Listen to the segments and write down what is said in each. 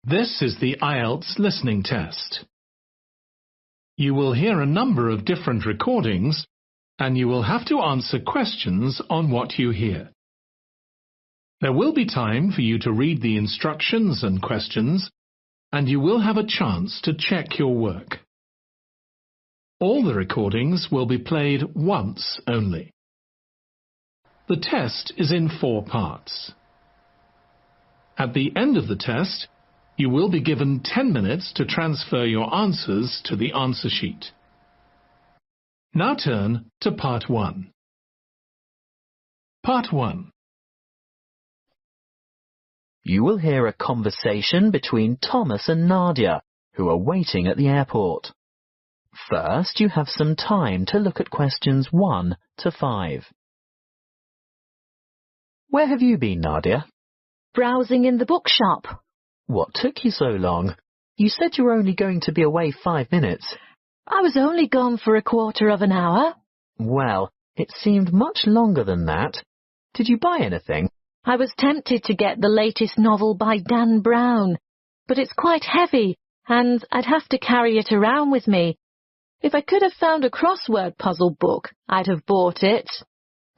This is the IELTS listening test. You will hear a number of different recordings, and you will have to answer questions on what you hear. There will be time for you to read the instructions and questions, and you will have a chance to check your work. All the recordings will be played once only. The test is in 4 parts. At the end of the test, you will be given 10 minutes to transfer your answers to the answer sheet. Now turn to Part 1. Part 1. You will hear a conversation between Thomas and Nadia, who are waiting at the airport. First, you have some time to look at questions 1 to 5. Where have you been, Nadia? Browsing in the bookshop. What took you so long? You said you were only going to be away 5 minutes. I was only gone for a quarter of an hour. Well, it seemed much longer than that. Did you buy anything? I was tempted to get the latest novel by Dan Brown, but it's quite heavy, and I'd have to carry it around with me. If I could have found a crossword puzzle book, I'd have bought it.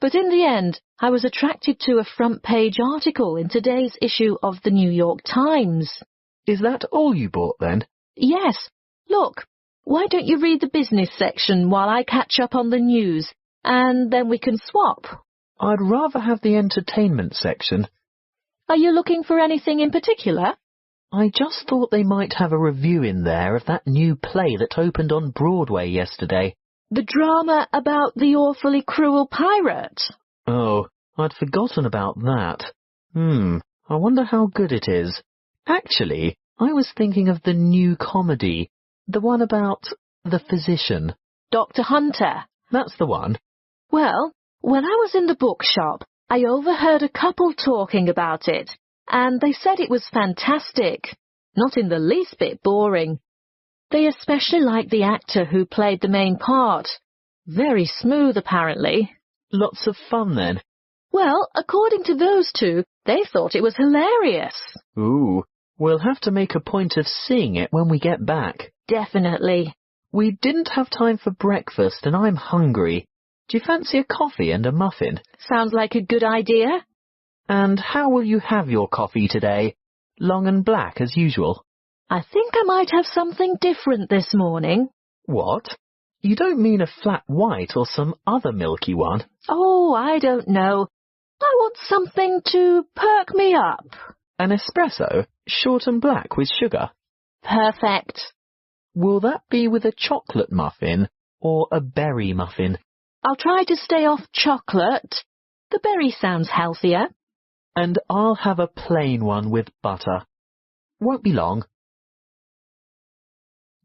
But in the end, I was attracted to a front-page article in today's issue of the New York Times. Is that all you bought then? Yes. Look, why don't you read the business section while I catch up on the news, and then we can swap? I'd rather have the entertainment section. Are you looking for anything in particular? I just thought they might have a review in there of that new play that opened on Broadway yesterday. The drama about the awfully cruel pirate? Oh, I'd forgotten about that. I wonder how good it is. Actually, I was thinking of the new comedy, the one about the physician. Dr. Hunter. That's the one. Well, when I was in the bookshop, I overheard a couple talking about it, and they said it was fantastic, not in the least bit boring. They especially liked the actor who played the main part. Very smooth, apparently. Lots of fun, then? Well, according to those two, they thought it was hilarious. Ooh, we'll have to make a point of seeing it when we get back. Definitely. We didn't have time for breakfast, and I'm hungry. Do you fancy a coffee and a muffin? Sounds like a good idea. And how will you have your coffee today? Long and black, as usual? I think I might have something different this morning. What? You don't mean a flat white or some other milky one? Oh, I don't know. I want something to perk me up. An espresso, short and black with sugar? Perfect. Will that be with a chocolate muffin or a berry muffin? I'll try to stay off chocolate. The berry sounds healthier. And I'll have a plain one with butter. Won't be long.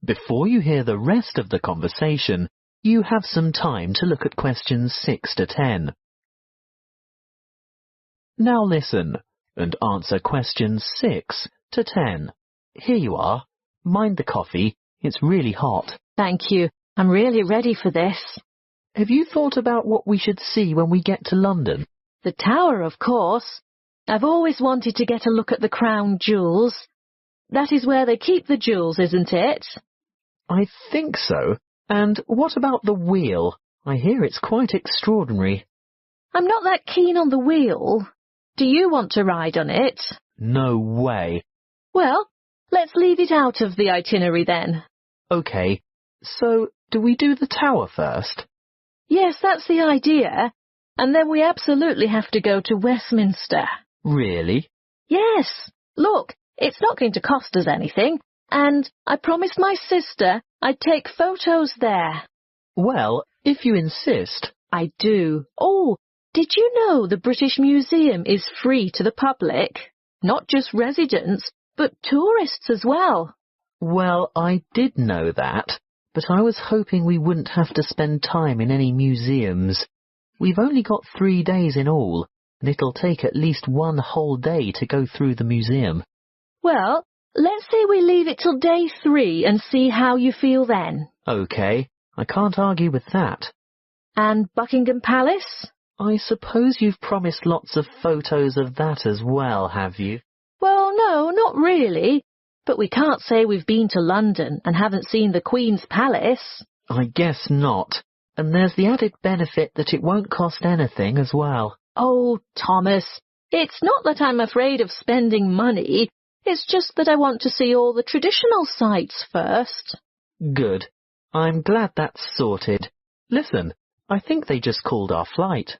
Before you hear the rest of the conversation, you have some time to look at questions 6 to 10. Now listen and answer questions 6 to 10. Here you are. Mind the coffee. It's really hot. Thank you. I'm really ready for this. Have you thought about what we should see when we get to London? The Tower, of course. I've always wanted to get a look at the Crown Jewels. That is where they keep the jewels, isn't it? I think so. And what about the wheel? I hear it's quite extraordinary. I'm not that keen on the wheel. Do you want to ride on it? No way. Well, let's leave it out of the itinerary then. OK. So, do we do the tower first? Yes, that's the idea. And then we absolutely have to go to Westminster. Really? Yes. Look, it's not going to cost us anything. And I promised my sister I'd take photos there. Well, if you insist. I do. Oh, did you know the British Museum is free to the public? Not just residents, but tourists as well. Well, I did know that, but I was hoping we wouldn't have to spend time in any museums. We've only got 3 days in all, and it'll take at least 1 whole day to go through the museum. Well, let's say we leave it till day 3 and see how you feel then. OK, I can't argue with that. And Buckingham Palace? I suppose you've promised lots of photos of that as well, have you? Well, no, not really. But we can't say we've been to London and haven't seen the Queen's Palace. I guess not. And there's the added benefit that it won't cost anything as well. Oh, Thomas, it's not that I'm afraid of spending money. It's just that I want to see all the traditional sites first. Good. I'm glad that's sorted. Listen, I think they just called our flight.